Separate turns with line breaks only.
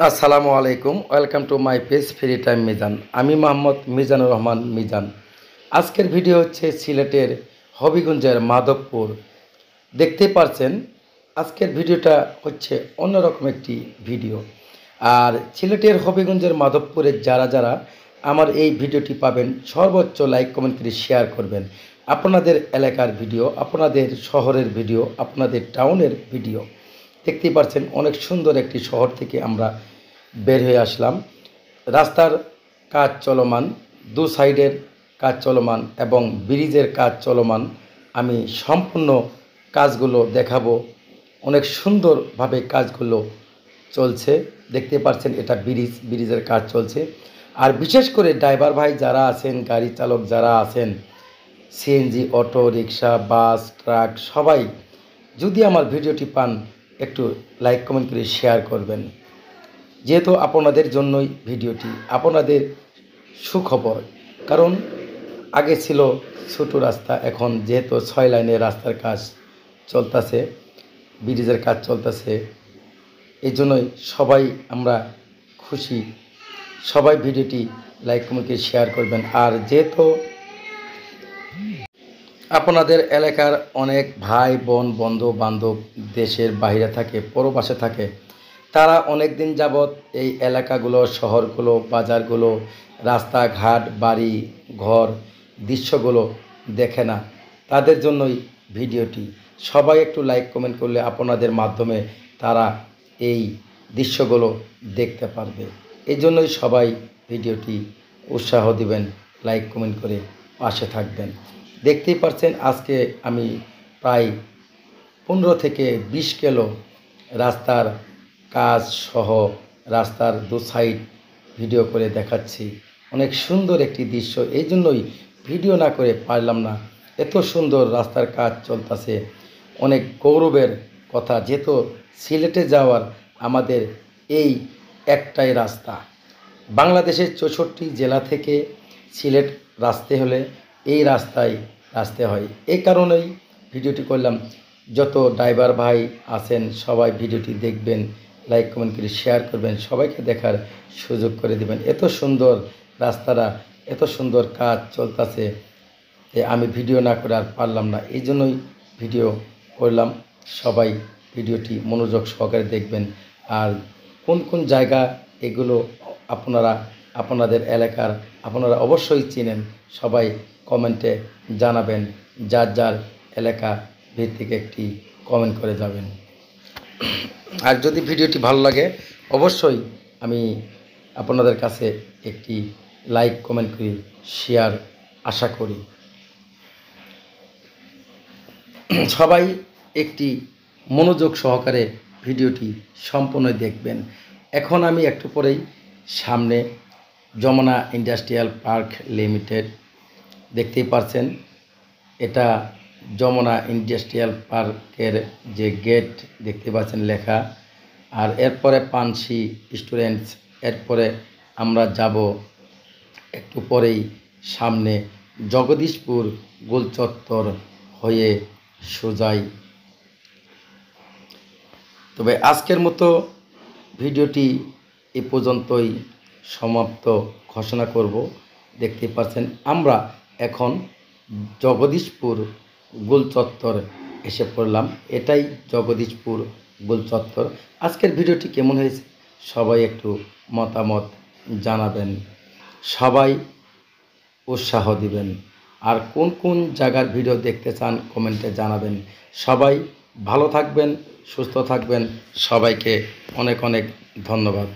আসসালামু আলাইকুম, welcome to my page free time Mizan. আমি মোহাম্মদ মিজানুর রহমান মিজান। আজকের ভিডিও হচ্ছে সিলেটের হবিগঞ্জের মাধবপুর। দেখতেই পারছেন আজকের ভিডিওটা হচ্ছে অন্যরকম একটি ভিডিও। আর সিলেটের হবিগঞ্জের মাধবপুরের যারা যারা আমার এই ভিডিওটি পাবেন, সর্বোচ্চ লাইক কমেন্ট করে শেয়ার করবেন। আপনাদের এলাকার ভিডিও, আপনাদের শহরের ভিডিও, আপনাদের টাউনের ভিডিও। দেখতেই পাচ্ছেন অনেক সুন্দর একটি শহর থেকে আমরা বের হয়ে আসলাম। রাস্তার কাজ চলমান, দু সাইডের কাজ চলমান এবং ব্রিজের কাজ চলমান। আমি সম্পূর্ণ কাজগুলো দেখাবো। অনেক সুন্দরভাবে কাজগুলো চলছে। দেখতে পাচ্ছেন এটা ব্রিজের কাজ চলছে। আর বিশেষ করে ড্রাইভার ভাই যারা আছেন, গাড়ি চালক যারা আছেন, সিএনজি, অটো রিক্সা, বাস, ট্রাক, সবাই যদি আমার ভিডিওটি পান একটু লাইক কমেন্ট করে শেয়ার করবেন। যেহেতু আপনাদের জন্যই ভিডিওটি, আপনাদের সুখবর। কারণ আগে ছিল ছোটো রাস্তা, এখন যেহেতু 6 লাইনের রাস্তার কাজ চলতেছে, ব্রিজের কাজ চলতেছে, এই জন্যই সবাই আমরা খুশি। সবাই ভিডিওটি লাইক কমেন্ট করে শেয়ার করবেন। আর যেহেতু আপনাদের এলাকার অনেক ভাই বোন, বন্ধু বান্ধব দেশের বাইরে থাকে, পরবাসে থাকে, তারা অনেক দিন যাবৎ এই এলাকাগুলো, শহরগুলো, বাজারগুলো, রাস্তাঘাট, বাড়ি ঘর, দৃশ্যগুলো দেখে না। তাদের জন্যই ভিডিওটি। সবাই একটু লাইক কমেন্ট করলে আপনাদের মাধ্যমে তারা এই দৃশ্যগুলো দেখতে পারবে। এই জন্যই সবাই ভিডিওটি উৎসাহ দিবেন, লাইক কমেন্ট করে পাশে থাকবেন। দেখতেই পাচ্ছেন আজকে আমি প্রায় 15 থেকে 20 কিলো রাস্তার কাজ সহ রাস্তার দু সাইড ভিডিও করে দেখাচ্ছি। অনেক সুন্দর একটি দৃশ্য, এই জন্যই ভিডিও না করে পারলাম না। এত সুন্দর রাস্তার কাজ চলতেছে, অনেক গৌরবের কথা। যেহেতু সিলেটে যাওয়ার আমাদের এই একটাই রাস্তা। বাংলাদেশের 64 জেলা থেকে সিলেট আসতে হলে এই রাস্তায় আসতে হয়। এই কারণেই ভিডিওটি করলাম। যত ড্রাইভার ভাই আছেন সবাই ভিডিওটি দেখবেন, লাইক কমেন্ট করে শেয়ার করবেন, সবাইকে দেখার সুযোগ করে দেবেন। এত সুন্দর রাস্তাটা, এত সুন্দর কাজ চলতেছে, আমি ভিডিও না করে আর পারলাম না। এই জন্যই ভিডিও করলাম। সবাই ভিডিওটি মনোযোগ সহকারে দেখবেন। আর কোন কোন জায়গা এগুলো আপনারা আপনাদের এলাকার আপনারা অবশ্যই চিনেন, সবাই কমেন্টে জানাবেন। যার যার এলাকা ভিত্তিক একটি কমেন্ট করে যাবেন। আর যদি ভিডিওটি ভালো লাগে অবশ্যই আমি আপনাদের কাছে একটি লাইক কমেন্ট করি, শেয়ার আশা করি। সবাই একটি মনোযোগ সহকারে ভিডিওটি সম্পূর্ণ দেখবেন। এখন আমি একটু পরেই সামনে যমুনা ইন্ডাস্ট্রিয়াল পার্ক লিমিটেড, দেখতেই পাচ্ছেন এটা যমুনা ইন্ডাস্ট্রিয়াল পার্কের যে গেট দেখতে পাচ্ছেন লেখা। আর এরপরে পানসি স্টুডেন্টস, এরপরে আমরা যাব একটু পরেই সামনে জগদীশপুর গোলচত্বর হয়ে সোজাই। তবে আজকের মতো ভিডিওটি এ পর্যন্তই সমাপ্ত ঘোষণা করব। দেখতে পাচ্ছেন আমরা এখন জগদীশপুর গোলচত্বর এসে পড়লাম। এটাই জগদীশপুর গোলচত্বর। আজকের ভিডিওটি কেমন হয়েছে সবাই একটু মতামত জানাবেন, সবাই উৎসাহ দিবেন। আর কোন কোন জায়গার ভিডিও দেখতে চান কমেন্টে জানাবেন। সবাই ভালো থাকবেন, সুস্থ থাকবেন। সবাইকে অনেক অনেক ধন্যবাদ।